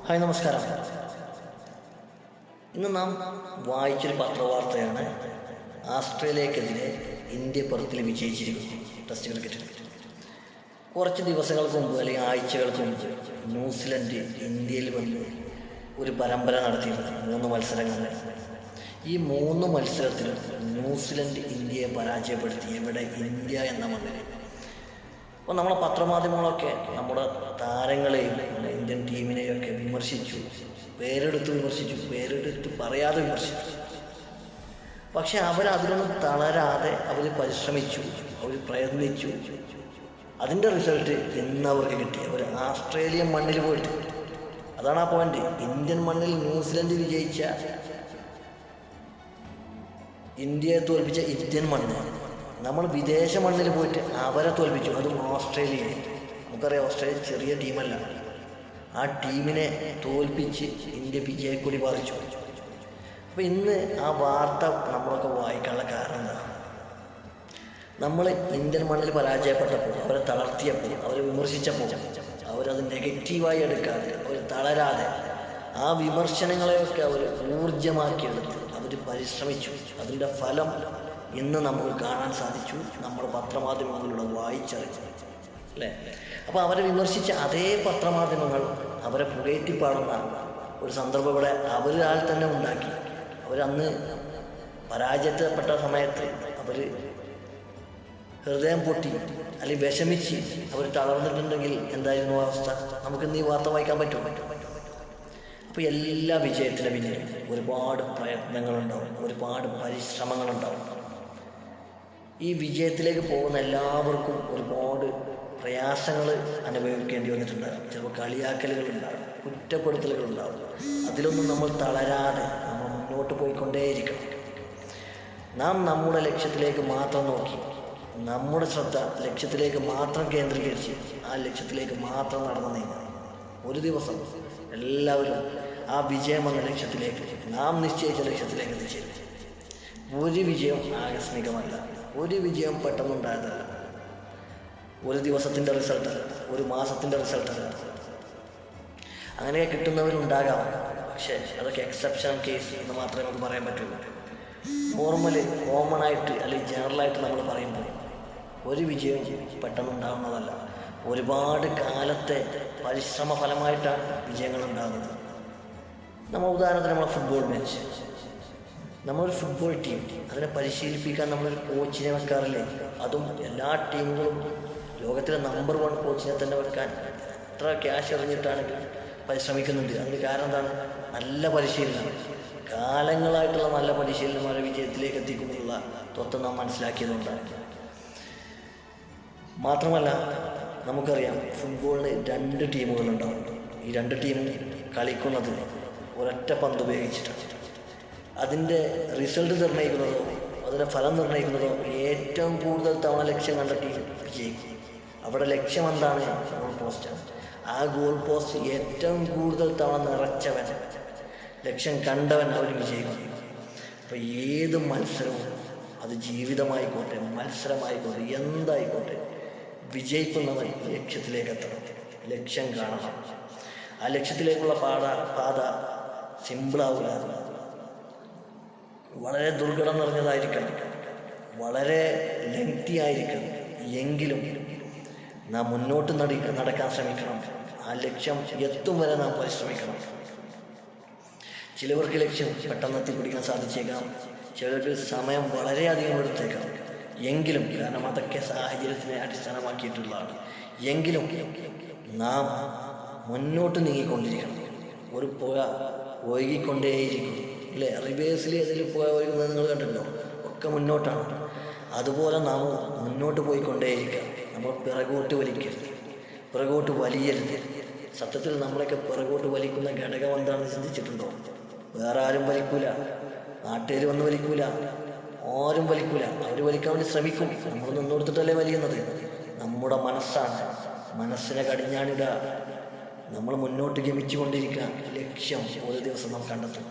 Hi, നമസ്കാരം. ഇന്ന് നാം വായിച്ചൊരു പത്രവാർത്തയാണ് ആസ്ട്രേലിയക്കെതിരെ ഇന്ത്യ പെർത്തിൽ വിജയിച്ചിരിക്കുന്നു ടെസ്റ്റ് ക്രിക്കറ്റിൽ. കുറച്ച് ദിവസങ്ങൾക്ക് മുമ്പ് അല്ലെങ്കിൽ ആഴ്ചകൾക്ക് മുമ്പ് ന്യൂസിലൻഡ് ഇന്ത്യയിൽ വന്ന് ഒരു പരമ്പര നടത്തിയിരുന്നു 3 മത്സരങ്ങളിൽ. ഈ 3 മത്സരത്തിലും ന്യൂസിലൻഡ് ഇന്ത്യയെ പരാജയപ്പെടുത്തി. എവിടെ? ഇന്ത്യ എന്ന മണ്ണിൽ. അപ്പോൾ നമ്മുടെ പത്രമാധ്യമങ്ങളൊക്കെ നമ്മുടെ താരങ്ങളെയും നമ്മുടെ ഇന്ത്യൻ ടീമിനെയും ഒക്കെ വിമർശിച്ചു, പേരെടുത്ത് പറയാതെ വിമർശിച്ചു. പക്ഷെ അവരതിലൊന്നും തളരാതെ അവർ പരിശ്രമിച്ചു, അവർ പ്രയത്നിച്ചു. അതിൻ്റെ റിസൾട്ട് ഇന്ന് അവർക്ക് കിട്ടി. അവർ ആസ്ട്രേലിയൻ മണ്ണിൽ പോയിട്ട്, അതാണ് ആ പോയിന്റ്. ഇന്ത്യൻ മണ്ണിൽ ന്യൂസിലൻഡ് വിജയിച്ച, ഇന്ത്യയെ തോൽപ്പിച്ച ഇന്ത്യൻ മണ്ണ്, നമ്മൾ വിദേശ മണ്ണിൽ പോയിട്ട് അവരെ തോൽപ്പിച്ചു, അതും ഓസ്ട്രേലിയയെ. നമുക്കറിയാം, ഓസ്ട്രേലിയ ചെറിയ ടീമല്ല. ആ ടീമിനെ തോൽപ്പിച്ച് ഇന്ത്യ വിജയക്കൊടി പറിച്ചു. അപ്പോൾ ഇന്ന് ആ വാർത്ത നമ്മളൊക്കെ വായിക്കാനുള്ള കാരണം എന്താ? നമ്മൾ ഇന്ത്യൻ മണ്ണിൽ പരാജയപ്പെട്ടപ്പോൾ, അവരെ തളർത്തിയപ്പോൾ, അവരെ വിമർശിച്ചപ്പോൾ, അവരത് നെഗറ്റീവായി എടുക്കാതെ, അവർ തളരാതെ ആ വിമർശനങ്ങളെയൊക്കെ അവർ ഊർജ്ജമാക്കിയെടുത്ത് അവർ പരിശ്രമിച്ചു. അതിൻ്റെ ഫലം ഇന്ന് നമുക്ക് കാണാൻ സാധിച്ചു, നമ്മുടെ പത്രമാധ്യമങ്ങളിലൂടെ വായിച്ചറിഞ്ഞു, അല്ലേ? അപ്പോൾ അവരെ വിമർശിച്ച അതേ പത്രമാധ്യമങ്ങൾ അവരെ പുകഴ്ത്തിപ്പാടുന്ന ഒരു സന്ദർഭം ഇവിടെ അവരാൽ തന്നെ ഉണ്ടാക്കി. അവരന്ന് പരാജയപ്പെട്ട സമയത്ത് അവർ ഹൃദയം പൊട്ടി അല്ലെങ്കിൽ വിഷമിച്ച് അവർ തളർന്നിട്ടുണ്ടെങ്കിൽ എന്തായിരുന്നു അവസ്ഥ? നമുക്കിന്ന് ഈ വാർത്ത വായിക്കാൻ പറ്റും. അപ്പോൾ എല്ലാ വിജയത്തിൻ്റെ പിന്നിലും ഒരുപാട് പ്രയത്നങ്ങളുണ്ടാവും, ഒരുപാട് പരിശ്രമങ്ങളുണ്ടാവും. ഈ വിജയത്തിലേക്ക് പോകുന്ന എല്ലാവർക്കും ഒരുപാട് പ്രയാസങ്ങൾ അനുഭവിക്കേണ്ടി വന്നിട്ടുണ്ടാകും. ചിലപ്പോൾ കളിയാക്കലുകളുണ്ടാകും, കുറ്റപ്പെടുത്തലുകളുണ്ടാകും. അതിലൊന്നും നമ്മൾ തളരാതെ നമ്മൾ മുന്നോട്ട് പോയിക്കൊണ്ടേയിരിക്കണം. നാം നമ്മുടെ ലക്ഷ്യത്തിലേക്ക് മാത്രം നോക്കി, നമ്മുടെ ശ്രദ്ധ ലക്ഷ്യത്തിലേക്ക് മാത്രം കേന്ദ്രീകരിച്ച് ആ ലക്ഷ്യത്തിലേക്ക് മാത്രം നടന്നു നീങ്ങുക. ഒരു ദിവസം എല്ലാവരും ആ വിജയം എന്ന ലക്ഷ്യത്തിലേക്ക്, നാം നിശ്ചയിച്ച ലക്ഷ്യത്തിലേക്ക് എത്തിച്ചേരും. ഒരു വിജയം ആകസ്മികമല്ല, ഒരു വിജയം പെട്ടെന്നുണ്ടായതല്ല, ഒരു ദിവസത്തിൻ്റെ റിസൾട്ടല്ല, ഒരു മാസത്തിൻ്റെ റിസൾട്ടല്ല. അങ്ങനെയൊക്കെ കിട്ടുന്നവരുണ്ടാകാം, പക്ഷേ അതൊക്കെ എക്സെപ്ഷണൽ കേസ് എന്ന് മാത്രമേ നമുക്ക് പറയാൻ പറ്റുള്ളൂ. നോർമല്, കോമണായിട്ട് അല്ലെങ്കിൽ ജനറലായിട്ട് നമ്മൾ പറയുമ്പോൾ ഒരു വിജയം പെട്ടെന്നുണ്ടാകുന്നതല്ല. ഒരുപാട് കാലത്തെ പരിശ്രമ ഫലമായിട്ടാണ് വിജയങ്ങൾ ഉണ്ടാകുന്നത്. ഉദാഹരണത്തിന് നമ്മളെ ഫുട്ബോൾ മാച്ച്, നമ്മളൊരു ഫുട്ബോൾ ടീം, അതിനെ പരിശീലിപ്പിക്കാൻ നമ്മളൊരു കോച്ചിനെ വെക്കാറില്ലേ? അതും എല്ലാ ടീമുകളും ലോകത്തിലെ നമ്പർ 1 കോച്ചിനെ തന്നെ വെക്കാൻ എത്ര ക്യാഷ് എറിഞ്ഞിട്ടാണ് പരിശ്രമിക്കുന്നുണ്ട്. അതിന് കാരണം എന്താണ്? നല്ല പരിശീലനം, കാലങ്ങളായിട്ടുള്ള നല്ല പരിശീലനമാരെ വിജയത്തിലേക്ക് എത്തിക്കുന്നുള്ള തത്വം നാം മനസ്സിലാക്കിയതുകൊണ്ടാണ്. മാത്രമല്ല, നമുക്കറിയാം ഫുട്ബോളിന് 2 ടീമുകളുണ്ടാവും. ഈ 2 ടീമും കളിക്കുന്നത് ഒരൊറ്റ പന്ത് ഉപയോഗിച്ചിട്ടാണ്. അതിൻ്റെ റിസൾട്ട് നിർണ്ണയിക്കുന്നതോ അതിൻ്റെ ഫലം നിർണ്ണയിക്കുന്നതോ ഏറ്റവും കൂടുതൽ തവണ ലക്ഷ്യം കണ്ട ടീം വിജയിക്കും. അവിടെ ലക്ഷ്യം എന്താണ്? ഗോൾ പോസ്റ്റാണ്. ആ ഗോൾ പോസ്റ്റ് ഏറ്റവും കൂടുതൽ തവണ നിറച്ചവൻ, ലക്ഷ്യം കണ്ടവൻ, അവർ വിജയിക്കും. അപ്പോൾ ഏത് മത്സരവും, അത് ജീവിതമായിക്കോട്ടെ, മത്സരമായിക്കോട്ടെ, എന്തായിക്കോട്ടെ, വിജയിക്കുന്നവൻ ലക്ഷ്യത്തിലേക്ക് എത്തണം, ലക്ഷ്യം കാണണം. ആ ലക്ഷ്യത്തിലേക്കുള്ള പാത സിമ്പിളാവില്ല, വളരെ ദുർഘടം നിറഞ്ഞതായിരിക്കണം, വളരെ ലെങ്തി ആയിരിക്കണം. എങ്കിലും നാം മുന്നോട്ട് നടക്കാൻ ശ്രമിക്കണം. ആ ലക്ഷ്യം എത്തും വരെ നാം പരിശ്രമിക്കണം. ചിലവർക്ക് ലക്ഷ്യം പെട്ടെന്ന് എത്തിപ്പിടിക്കാൻ സാധിച്ചേക്കാം, ചിലർക്ക് സമയം വളരെയധികം എടുത്തേക്കാം. എങ്കിലും, കാരണം അതൊക്കെ സാഹചര്യത്തിനെ അടിസ്ഥാനമാക്കിയിട്ടുള്ളതാണ്, എങ്കിലും നാം മുന്നോട്ട് നീങ്ങിക്കൊണ്ടിരിക്കണം. ഒരു പുഴ ഒഴുകിക്കൊണ്ടേയിരിക്കും, അല്ലേ? റിവേഴ്സിൽ അതിൽ പുഴ ഒഴുകുന്നത് നിങ്ങൾ കണ്ടിട്ടുണ്ടോ? ഒക്കെ മുന്നോട്ടാണ്. അതുപോലെ നാം മുന്നോട്ട് പോയിക്കൊണ്ടേയിരിക്കുക. നമ്മൾ പിറകോട്ട് വലിക്കരുത്, പിറകോട്ട് വലിയരുത്. സത്യത്തിൽ നമ്മളൊക്കെ പിറകോട്ട് വലിക്കുന്ന ഘടകം എന്താണെന്ന് ചിന്തിച്ചിട്ടുണ്ടോ? വേറെ ആരും വലിക്കൂല, നാട്ടുകാർ വന്ന് വലിക്കൂല, ആരും വലിക്കൂല. അവർ വലിക്കാൻ വേണ്ടി ശ്രമിക്കും, നമ്മൾ നിന്നോടുത്തിട്ടല്ലേ വലിയുന്നത്. നമ്മുടെ മനസ്സാണ്. മനസ്സിനെ കടിഞ്ഞാണിടുക, നമ്മൾ മുന്നോട്ട് ഗമിച്ചു കൊണ്ടിരിക്കുക. ലക്ഷ്യം ഒരു ദിവസം നാം കണ്ടെത്തും.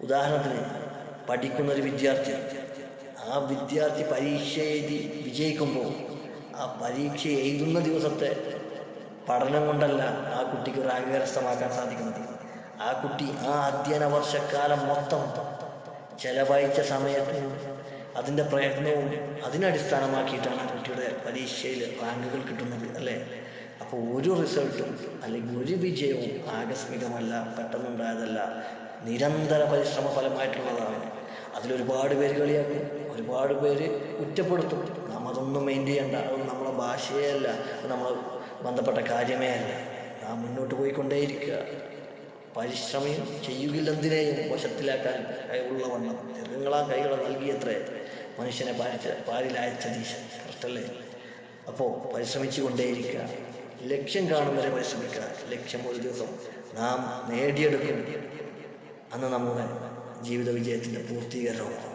ഉദാഹരണത്തിന്, പഠിക്കുന്നൊരു വിദ്യാർത്ഥി, ആ വിദ്യാർത്ഥി പരീക്ഷ എഴുതി വിജയിക്കുമ്പോൾ ആ പരീക്ഷ എഴുതുന്ന ദിവസത്തെ പഠനം കൊണ്ടല്ല ആ കുട്ടിക്ക് റാങ്ക് കരസ്ഥമാക്കാൻ സാധിക്കുന്നത്. ആ കുട്ടി ആ അധ്യയന വർഷക്കാലം മൊത്തം ചെലവഴിച്ച സമയത്തും അതിൻ്റെ പ്രയത്നവും അതിനടിസ്ഥാനമാക്കിയിട്ടാണ് ആ കുട്ടിയുടെ പരീക്ഷയിൽ റാങ്കുകൾ കിട്ടുന്നത്, അല്ലേ? അപ്പോൾ ഒരു റിസൾട്ടും അല്ലെങ്കിൽ ഒരു വിജയവും ആകസ്മികമല്ല, പെട്ടെന്നുണ്ടായതല്ല, നിരന്തര പരിശ്രമ ഫലമായിട്ടുള്ളതാണ്. അതിലൊരുപാട് പേര് കളിയാക്കും, ഒരുപാട് പേര് കുറ്റപ്പെടുത്തും. നാം അതൊന്നും മെയിൻ ചെയ്യണ്ട, അതൊന്നും നമ്മളെ ഭാഷയേ അല്ല, അത് നമ്മളെ ബന്ധപ്പെട്ട കാര്യമേ അല്ല. നാം മുന്നോട്ട് പോയിക്കൊണ്ടേയിരിക്കുക, പരിശ്രമം ചെയ്യുകില്ലെന്തിനേയും വശത്തിലാക്കാൻ കഴിവുള്ള വണ്ണം ചെറുങ്ങളാ കൈകളെ നൽകിയത്രേ മനുഷ്യനെ പാരിലയച്ച ദീശ. കറക്റ്റല്ലേ? അപ്പോൾ പരിശ്രമിച്ചു കൊണ്ടേയിരിക്കുക, ലക്ഷ്യം കാണും വരെ പരിശ്രമിക്കുക. ലക്ഷ്യം ഒരു ദിവസം നാം നേടിയെടുക്കും, അന്ന് നമ്മുടെ ജീവിത വിജയത്തിൻ്റെ പൂർത്തീകരണമാണ്.